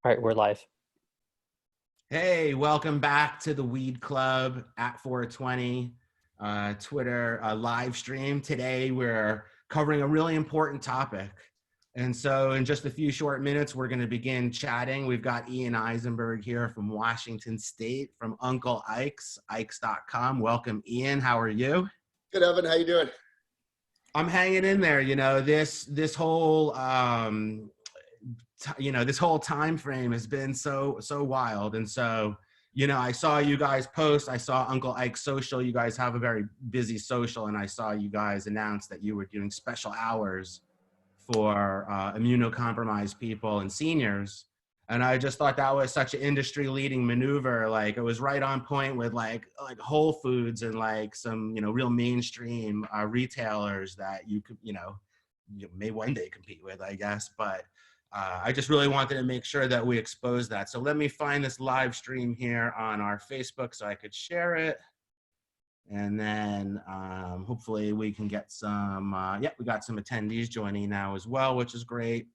All right, we're live. Hey, welcome back to the Weed Club at 420 Twitter live stream. Today we're covering a really important topic. And so in just a few short minutes, we're going to begin chatting. We've got Ian Eisenberg here from Washington State from Uncle Ikes, Ikes.com. Welcome, Ian. How are you? Good, Evan. How you doing? I'm hanging in there. This whole this whole time frame has been so wild. And so I saw you guys post. I saw Uncle Ike's social. You guys have a very busy social, and I saw you guys announce that you were doing special hours for immunocompromised people and seniors. And I just thought that was such an industry leading maneuver. Like, it was right on point with like Whole Foods and like some real mainstream retailers that you could you may one day compete with, I guess. But I just really wanted to make sure that we expose that. So let me find this live stream here on our Facebook so I could share it. And then hopefully we can get some, we got some attendees joining now as well, which is great.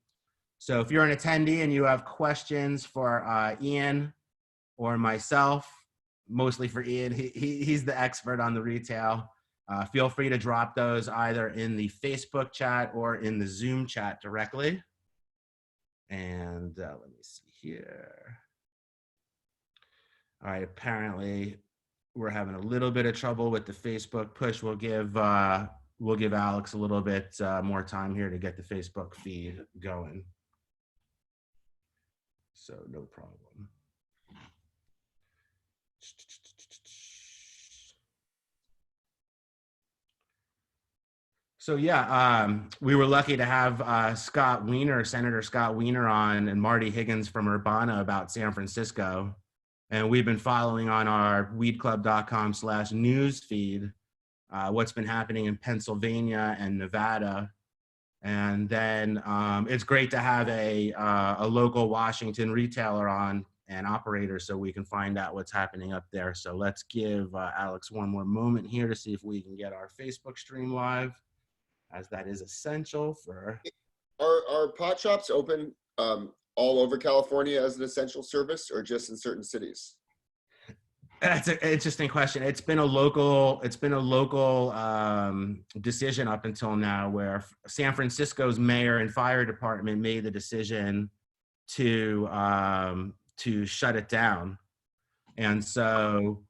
So if you're an attendee and you have questions for Ian or myself, mostly for Ian, he's the expert on the retail. Feel free to drop those either in the Facebook chat or in the Zoom chat directly. And let me see here. All right, apparently we're having a little bit of trouble with the Facebook push. We'll give Alex a little bit more time here to get the Facebook feed going. So no problem. So we were lucky to have Senator Scott Wiener on, and Marty Higgins from Urbana about San Francisco. And we've been following on our weedclub.com/news feed what's been happening in Pennsylvania and Nevada. And then it's great to have a local Washington retailer on and operator so we can find out what's happening up there. So let's give Alex one more moment here to see if we can get our Facebook stream live, as that is essential for. Are pot shops open all over California as an essential service, or just in certain cities? That's an interesting question. It's been a local decision up until now, where San Francisco's mayor and fire department made the decision to shut it down, and so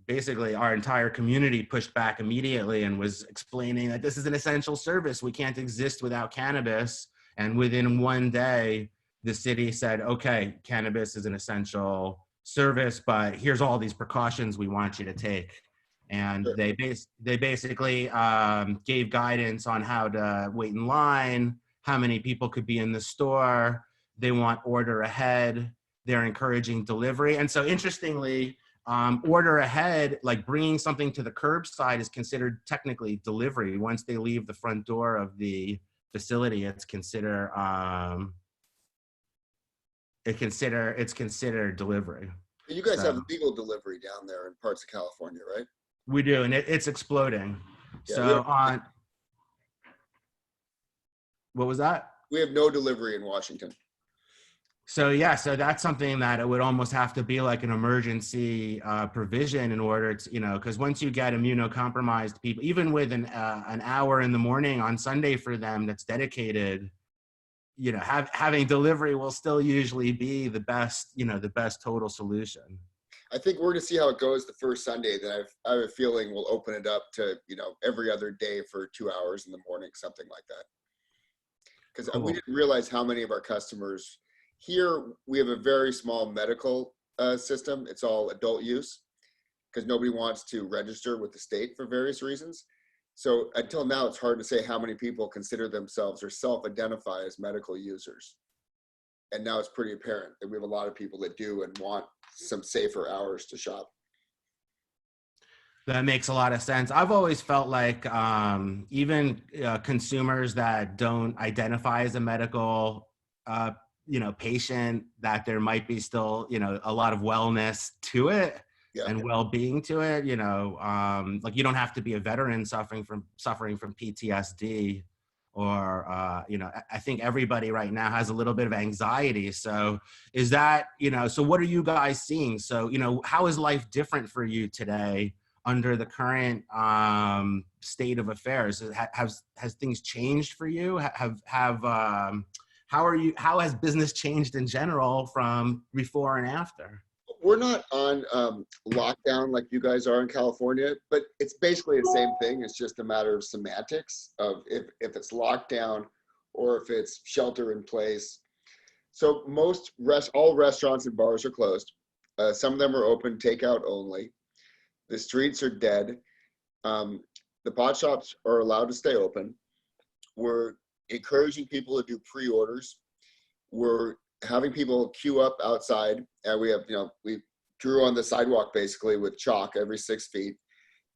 basically our entire community pushed back immediately and was explaining that this is an essential service. We can't exist without cannabis. And within one day, the city said, okay, cannabis is an essential service, but here's all these precautions we want you to take. And Sure. they basically gave guidance on how to wait in line, how many people could be in the store. They want order ahead. They're encouraging delivery. And so interestingly, order ahead, like bringing something to the curbside, is considered technically delivery. Once they leave the front door of the facility, it's considered delivery. You guys have legal delivery down there in parts of California, right? We do, and it's exploding. Yeah, So what was that? We have no delivery in Washington. So so that's something that it would almost have to be like an emergency provision in order to, because once you get immunocompromised people, even with an hour in the morning on Sunday for them that's dedicated, having delivery will still usually be the best total solution. I think we're going to see how it goes the first Sunday. Then I have a feeling we'll open it up to every other day for 2 hours in the morning, something like that. Because cool. We didn't realize how many of our customers. Here, we have a very small medical system. It's all adult use because nobody wants to register with the state for various reasons. So until now, it's hard to say how many people consider themselves or self-identify as medical users. And now it's pretty apparent that we have a lot of people that do and want some safer hours to shop. That makes a lot of sense. I've always felt like even consumers that don't identify as a medical patient, that there might be still, a lot of wellness to it and well-being to it. Like, you don't have to be a veteran suffering from PTSD or I think everybody right now has a little bit of anxiety. So is that, so what are you guys seeing? So, how is life different for you today under the current state of affairs? Has things changed for you? How has business changed in general from before and after? We're not on lockdown like you guys are in California, but it's basically the same thing. It's just a matter of semantics of if it's lockdown or if it's shelter in place. So all restaurants and bars are closed. Some of them are open, takeout only. The streets are dead. The pot shops are allowed to stay open. We're encouraging people to do pre-orders. We're having people queue up outside, and we drew on the sidewalk basically with chalk every 6 feet,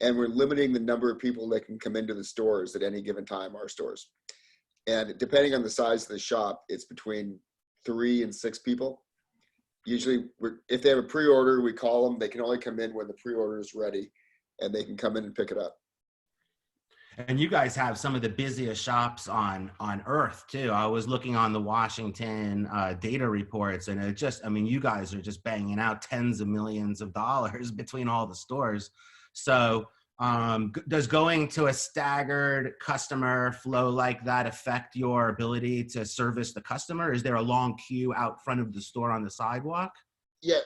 and we're limiting the number of people that can come into the stores at any given time, our stores. And depending on the size of the shop, it's between 3 and 6 people. Usually, if they have a pre-order, we call them. They can only come in when the pre-order is ready, and they can come in and pick it up. And you guys have some of the busiest shops on earth too. I was looking on the Washington data reports, and you guys are just banging out tens of millions of dollars between all the stores. So does going to a staggered customer flow like that affect your ability to service the customer? Is there a long queue out front of the store on the sidewalk? Yeah,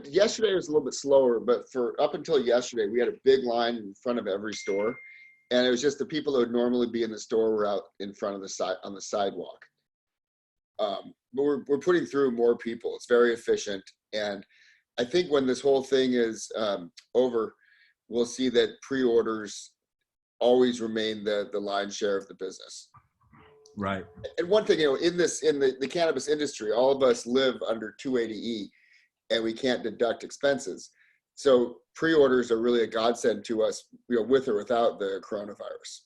yesterday was a little bit slower, but up until yesterday, we had a big line in front of every store. And it was just the people that would normally be in the store were out in front of on the sidewalk. But we're putting through more people. It's very efficient. And I think when this whole thing is over, we'll see that pre-orders always remain the lion's share of the business. Right. And one thing, in the cannabis industry, all of us live under 280E, and we can't deduct expenses. So pre-orders are really a godsend to us, with or without the coronavirus.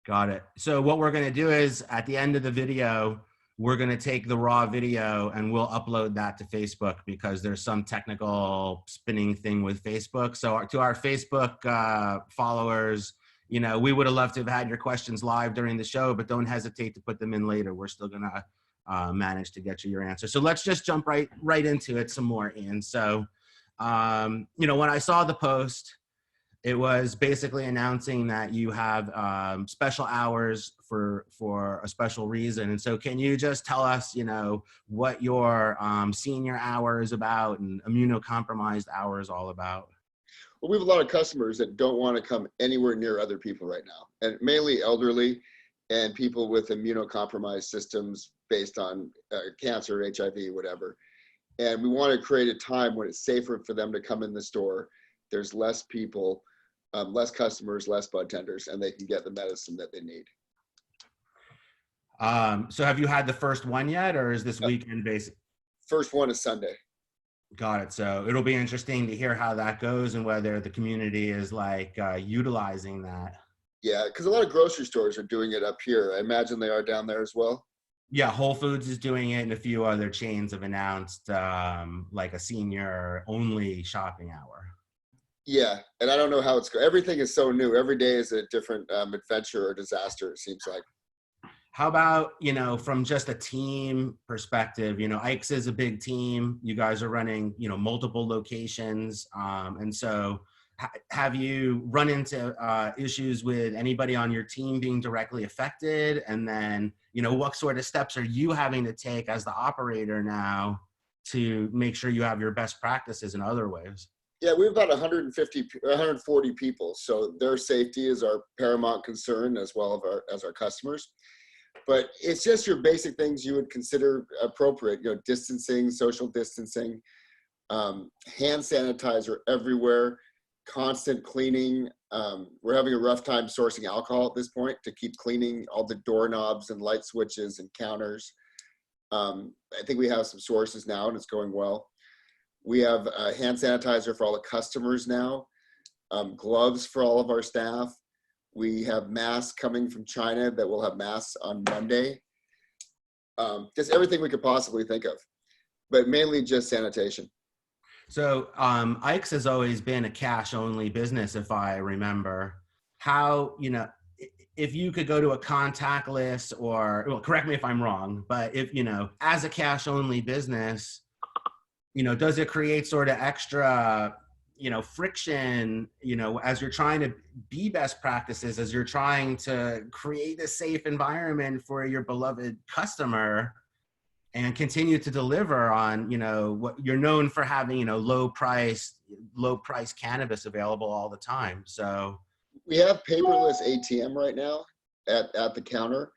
Got it. So what we're going to do is at the end of the video, we're going to take the raw video and we'll upload that to Facebook because there's some technical spinning thing with Facebook. So to our Facebook followers, we would have loved to have had your questions live during the show, but don't hesitate to put them in later. We're still going to manage to get you your answer. So let's just jump right into it some more, Ian. So when I saw the post, it was basically announcing that you have special hours for a special reason. And so can you just tell us, what your senior hour is about and immunocompromised hour is all about? Well, we have a lot of customers that don't want to come anywhere near other people right now, and mainly elderly and people with immunocompromised systems based on cancer, HIV, whatever. And we want to create a time when it's safer for them to come in the store. There's less people, less customers, less bud tenders, and they can get the medicine that they need. So have you had the first one yet, or is this weekend based? First one is Sunday. Got it. So it'll be interesting to hear how that goes and whether the community is utilizing that. Yeah, because a lot of grocery stores are doing it up here. I imagine they are down there as well. Yeah, Whole Foods is doing it, and a few other chains have announced a senior only shopping hour. Yeah, and I don't know how it's going. Everything is so new. Every day is a different adventure or disaster, it seems like. How about, from just a team perspective, Ikes is a big team. You guys are running, multiple locations. And so have you run into issues with anybody on your team being directly affected? And then, what sort of steps are you having to take as the operator now to make sure you have your best practices in other ways? Yeah, we have about 140 people. So their safety is our paramount concern as well as our customers. But it's just your basic things you would consider appropriate, distancing, social distancing, hand sanitizer everywhere, constant cleaning. We're having a rough time sourcing alcohol at this point to keep cleaning all the doorknobs and light switches and counters. I think we have some sources now and it's going well. We have hand sanitizer for all the customers now, gloves for all of our staff. We have masks coming from China that will have masks on Monday. Just everything we could possibly think of, but mainly just sanitation. So Ikes has always been a cash only business, if I remember. How, if you could go to a contactless or, well, correct me if I'm wrong, but if, as a cash only business, does it create sort of extra, friction, as you're trying to be best practices, as you're trying to create a safe environment for your beloved customer and continue to deliver on, what you're known for having, low price cannabis available all the time. So we have paperless ATM right now at the counter,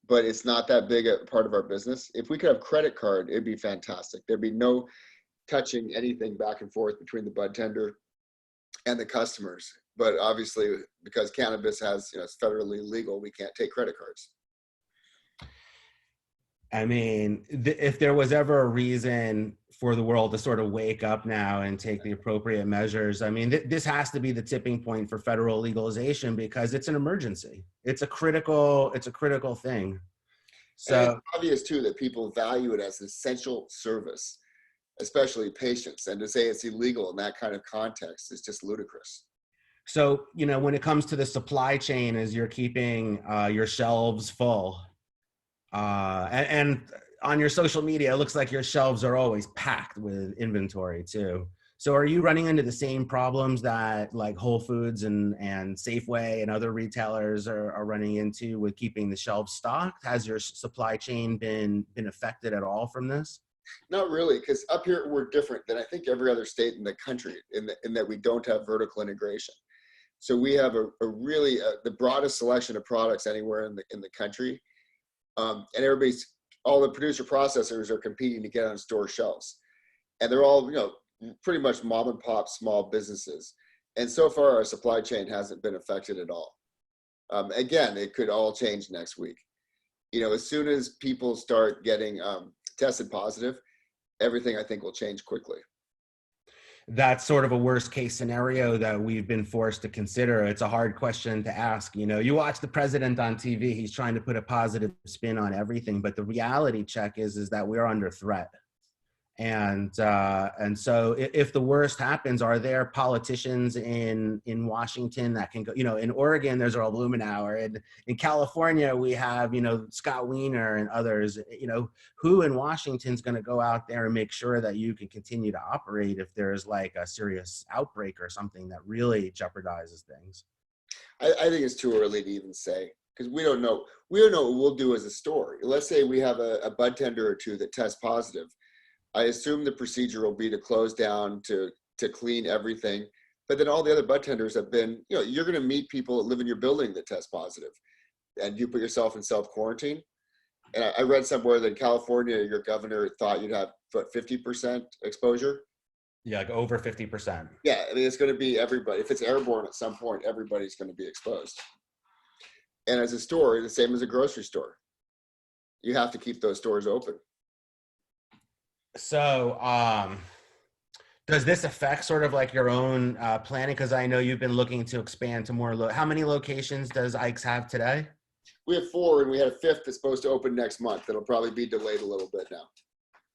but it's not that big a part of our business. If we could have credit card, it'd be fantastic. There'd be no touching anything back and forth between the bud tender and the customers. But obviously, because cannabis has, it's federally legal, we can't take credit cards. I mean, if there was ever a reason for the world to sort of wake up now and take the appropriate measures, I mean, this has to be the tipping point for federal legalization because it's an emergency. It's a critical thing. So and it's obvious too that people value it as an essential service, especially patients, and to say it's illegal in that kind of context is just ludicrous. So, when it comes to the supply chain, as you're keeping your shelves full, and on your social media, it looks like your shelves are always packed with inventory too. So are you running into the same problems that like Whole Foods and Safeway and other retailers are running into with keeping the shelves stocked? Has your supply chain been affected at all from this? Not really, because up here we're different than I think every other state in the country in that we don't have vertical integration. So we have a really the broadest selection of products anywhere in the country. And all the producer processors are competing to get on store shelves, and they're all, pretty much mom and pop small businesses. And so far our supply chain hasn't been affected at all. Again, it could all change next week. As soon as people start getting tested positive, everything I think will change quickly. That's sort of a worst case scenario that we've been forced to consider. It's a hard question to ask. You watch the president on TV, he's trying to put a positive spin on everything, but the reality check is that we're under threat. And so if the worst happens, are there politicians in Washington that can go, in Oregon, there's Earl Blumenauer, and in California, we have, Scott Wiener and others, who in Washington's going to go out there and make sure that you can continue to operate if there's like a serious outbreak or something that really jeopardizes things? I think it's too early to even say, because we don't know what we'll do as a store. Let's say we have a bud tender or two that test positive. I assume the procedure will be to close down, to clean everything. But then all the other bud tenders have been, you're going to meet people that live in your building that test positive, and you put yourself in self-quarantine. And I read somewhere that in California, your governor thought you'd have, 50% exposure? Yeah, like over 50%. Yeah, I mean, it's going to be everybody. If it's airborne at some point, everybody's going to be exposed. And as a store, the same as a grocery store. You have to keep those stores open. So, does this affect sort of like your own planning? Because I know you've been looking to expand to more. How many locations does Ikes have today? We have 4, and we had a 5th that's supposed to open next month. It'll probably be delayed a little bit now.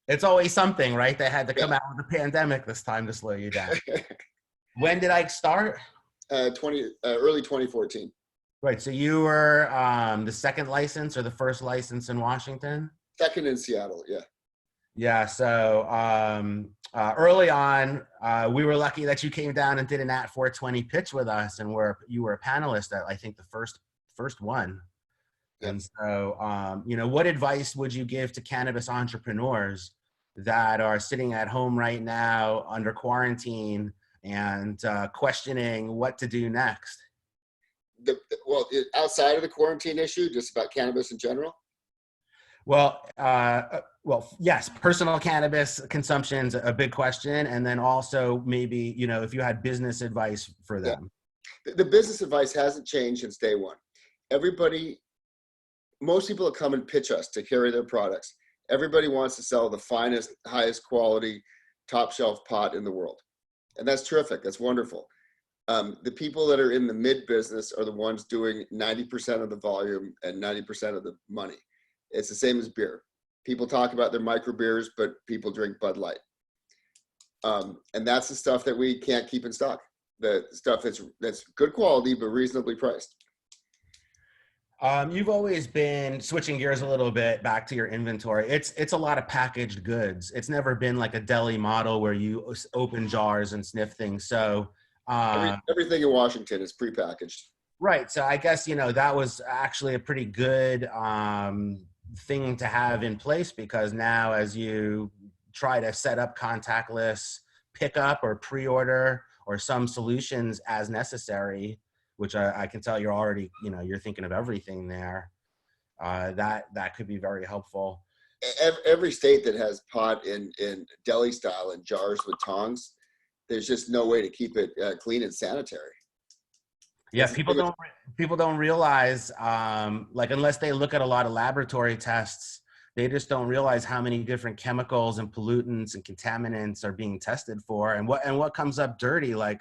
It's always something, right? They had to come out with a pandemic this time to slow you down. When did Ikes start? Early 2014. Right. So you were the second license or the first license in Washington? Second in Seattle, yeah. Yeah, so early on, we were lucky that you came down and did an at 420 pitch with us, and you were a panelist at, I think, the first one. Yep. And so, what advice would you give to cannabis entrepreneurs that are sitting at home right now under quarantine and questioning what to do next? Outside of the quarantine issue, just about cannabis in general? Well, yes, personal cannabis consumption's a big question. And then also maybe, if you had business advice for them. Yeah. The business advice hasn't changed since day one. Most people that come and pitch us to carry their products, everybody wants to sell the finest, highest quality, top shelf pot in the world. And that's terrific. That's wonderful. The people that are in the mid business are the ones doing 90% of the volume and 90% of the money. It's the same as beer. People talk about their micro beers, but people drink Bud Light. And that's the stuff that we can't keep in stock. The stuff that's good quality, but reasonably priced. You've always been switching gears a little bit back to your inventory. It's a lot of packaged goods. It's never been like a deli model where you open jars and sniff things. So, Everything in Washington is prepackaged. right. So I guess, that was actually a pretty good thing to have in place, because now as you try to set up contactless pickup or pre-order or some solutions as necessary, which I can tell you're already, you're thinking of everything there. That could be very helpful. Every state that has pot in deli style in jars with tongs, there's just no way to keep it clean and sanitary. Yeah, people don't realize, like, unless they look at a lot of laboratory tests, they just don't realize how many different chemicals and pollutants and contaminants are being tested for, and what comes up dirty. Like,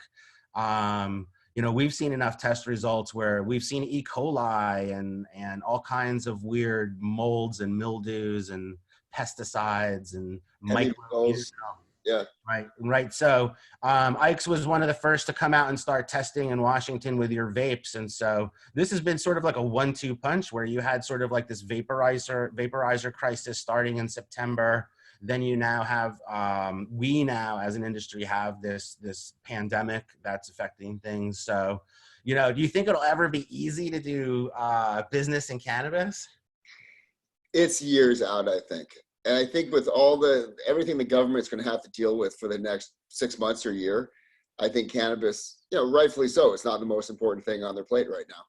we've seen enough test results where we've seen E. coli and all kinds of weird molds and mildews and pesticides and microbes. Yeah. Right. So Ikes was one of the first to come out and start testing in Washington with your vapes. And so this has been sort of like a 1-2 punch, where you had sort of like this vaporizer crisis starting in September. Then you now have, we now as an industry have this pandemic that's affecting things. So, do you think it'll ever be easy to do business in cannabis? It's years out, I think. And I think with everything the government's going to have to deal with for the next 6 months or a year, I think cannabis, rightfully so, it's not the most important thing on their plate right now.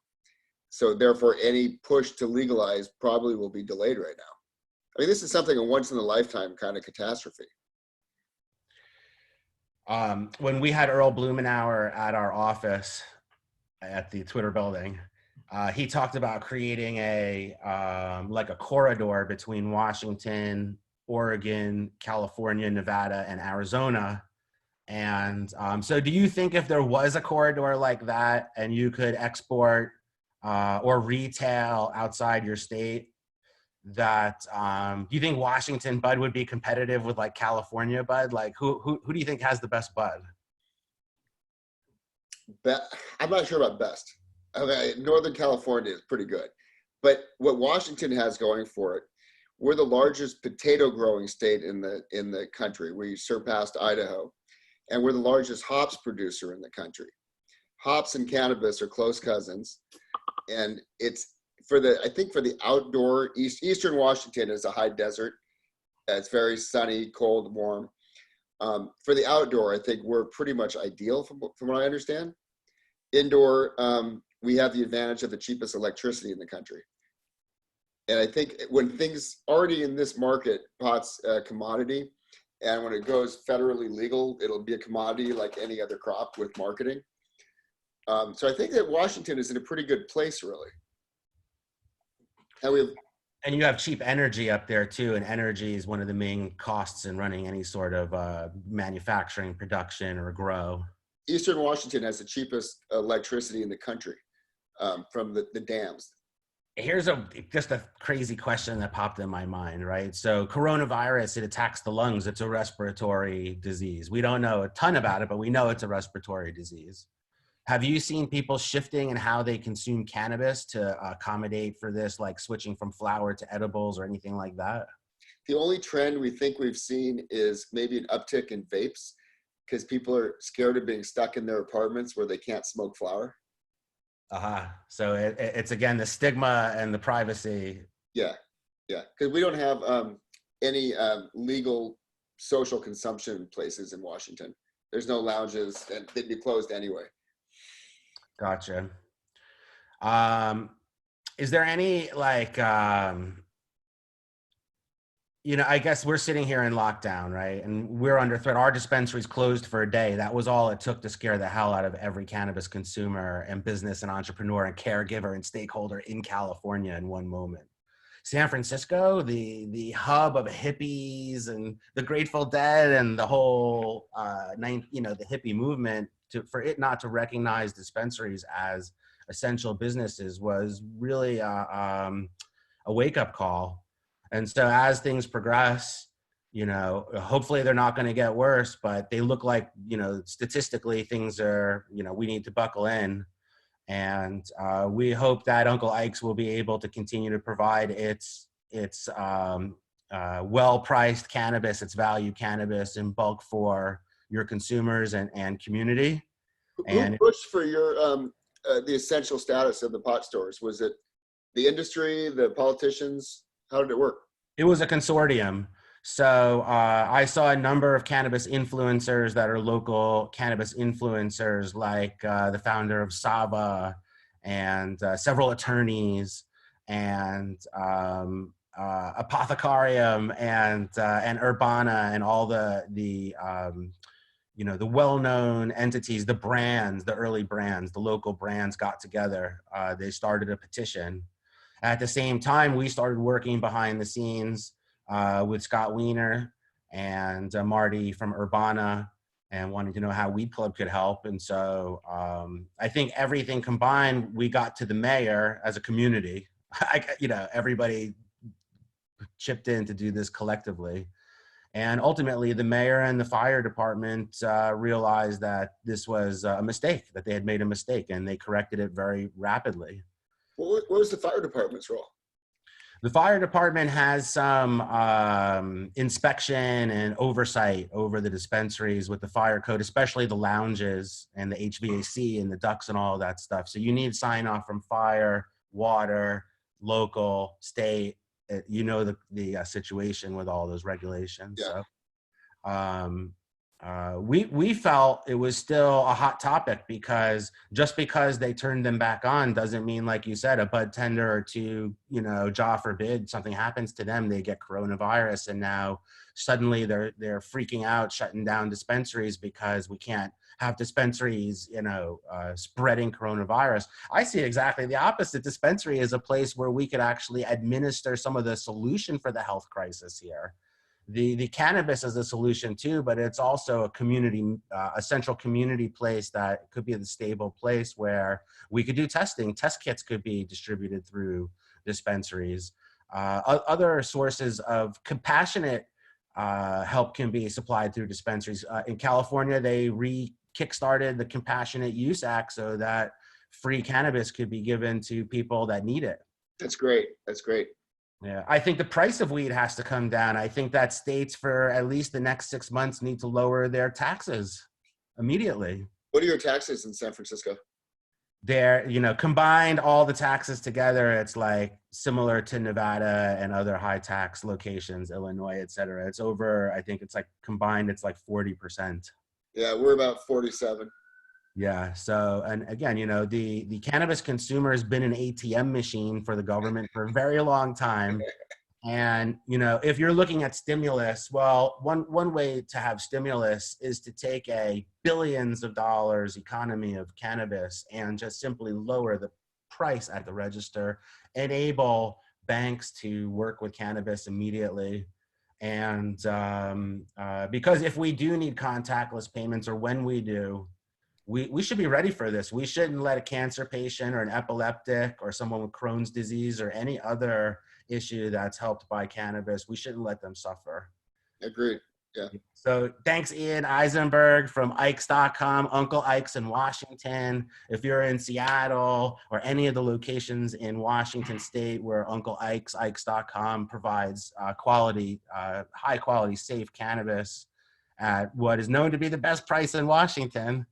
So therefore, any push to legalize probably will be delayed right now. I mean, this is something a once in a lifetime kind of catastrophe. When we had Earl Blumenauer at our office at the Twitter building, he talked about creating like a corridor between Washington, Oregon, California, Nevada, and Arizona. And so do you think if there was a corridor like that and you could export or retail outside your state, that do you think Washington bud would be competitive with like California bud? Like who do you think has the best bud? I'm not sure about best. Okay, Northern California is pretty good, but what Washington has going for it, we're the largest potato growing state in the country. We surpassed Idaho, and we're the largest hops producer in the country. Hops and cannabis are close cousins, and it's for the outdoor Eastern Washington is a high desert. It's very sunny, cold, warm. For the outdoor, I think we're pretty much ideal from what I understand. Indoor, we have the advantage of the cheapest electricity in the country. And I think when things already in this market, pot's a commodity, and when it goes federally legal, it'll be a commodity like any other crop with marketing. So I think that Washington is in a pretty good place, really. And you have cheap energy up there too, and energy is one of the main costs in running any sort of manufacturing, production, or grow. Eastern Washington has the cheapest electricity in the country from the dams. Here's just a crazy question that popped in my mind, right? So coronavirus, it attacks the lungs. It's a respiratory disease. We don't know a ton about it, but we know it's a respiratory disease. Have you seen people shifting in how they consume cannabis to accommodate for this, like switching from flower to edibles or anything like that? The only trend we think we've seen is maybe an uptick in vapes, because people are scared of being stuck in their apartments where they can't smoke flower. So it's again the stigma and the privacy. Yeah, because we don't have any legal social consumption places in Washington. There's no lounges, and they'd be closed anyway. Gotcha. Is there any like I guess we're sitting here in lockdown, right? And we're under threat. Our dispensary's closed for a day. That was all it took to scare the hell out of every cannabis consumer and business and entrepreneur and caregiver and stakeholder in California in one moment. San Francisco, the hub of hippies and the Grateful Dead and the whole, the hippie movement, for it not to recognize dispensaries as essential businesses was really a wake-up call. And so as things progress, hopefully they're not going to get worse, but they look like, statistically things are, we need to buckle in. And we hope that Uncle Ike's will be able to continue to provide its well-priced cannabis, its value cannabis in bulk for your consumers and community. Who And pushed for your the essential status of the pot stores? Was it the industry, the politicians? How did it work? it was a consortium. So I saw a number of cannabis influencers that are local cannabis influencers, like the founder of Saba and several attorneys and Apothecarium and Urbana and all the the well-known entities, the brands, the early brands, the local brands got together. They started a petition. At the same time, we started working behind the scenes with Scott Wiener and Marty from Urbana, and wanted to know how WeedClub could help. And so I think everything combined, we got to the mayor as a community. Everybody chipped in to do this collectively. And ultimately, the mayor and the fire department realized that this was a mistake, that they had made a mistake, and they corrected it very rapidly. What was the fire department's role? The fire department has some inspection and oversight over the dispensaries with the fire code, especially the lounges and the HVAC and the ducts and all of that stuff. So you need sign off from fire, water, local, state. The situation with all those regulations. Yeah. So we felt it was still a hot topic, because just because they turned them back on doesn't mean, like you said, a bud tender or two, God forbid, something happens to them, they get coronavirus, and now suddenly they're freaking out, shutting down dispensaries because we can't have dispensaries, spreading coronavirus. I see exactly the opposite. Dispensary is a place where we could actually administer some of the solution for the health crisis here. The cannabis is a solution too, but it's also a community, a central community place that could be the stable place where we could do testing. Test kits could be distributed through dispensaries. Other sources of compassionate help can be supplied through dispensaries. In California, they kickstarted the Compassionate Use Act so that free cannabis could be given to people that need it. That's great. That's great. Yeah, I think the price of weed has to come down. I think that states for at least the next 6 months need to lower their taxes immediately. What are your taxes in San Francisco? They're, combined all the taxes together, it's like similar to Nevada and other high tax locations, Illinois, et cetera. It's over, I think it's like combined, it's like 40%. Yeah, we're about 47. Yeah. So, and again, the cannabis consumer has been an ATM machine for the government for a very long time. And, if you're looking at stimulus, well, one way to have stimulus is to take a billions of dollars economy of cannabis and just simply lower the price at the register, enable banks to work with cannabis immediately. And because if we do need contactless payments, or when we do, we should be ready for this. We shouldn't let a cancer patient or an epileptic or someone with Crohn's disease or any other issue that's helped by cannabis, we shouldn't let them suffer. Agreed. Yeah. So thanks, Ian Eisenberg from Ikes.com, Uncle Ikes in Washington. If you're in Seattle or any of the locations in Washington State where Uncle Ikes, Ikes.com provides quality, high quality, safe cannabis at what is known to be the best price in Washington,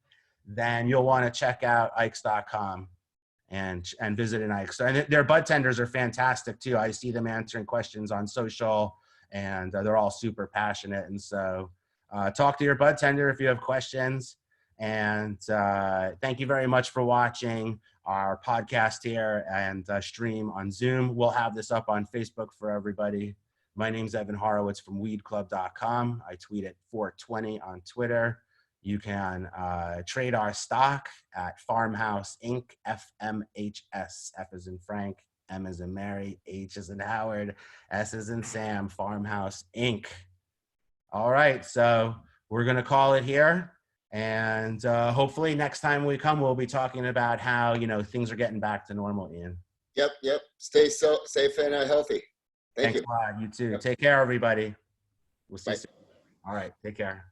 then you'll want to check out Ikes.com and visit an Ikes. And their bud tenders are fantastic too. I see them answering questions on social, and they're all super passionate. And so talk to your bud tender if you have questions. And thank you very much for watching our podcast here and stream on Zoom. We'll have this up on Facebook for everybody. My name's Evan Horowitz from WeedClub.com. I tweet at 420 on Twitter. You can trade our stock at Farmhouse Inc., FMHS, F as in Frank, M as in Mary, H as in Howard, S as in Sam, Farmhouse Inc. All right, so we're going to call it here. And hopefully next time we come, we'll be talking about how, things are getting back to normal, Ian. Yep. Stay safe and healthy. Thank Thanks you. a lot. You too. Yep. Take care, everybody. We'll see you soon. All right, take care.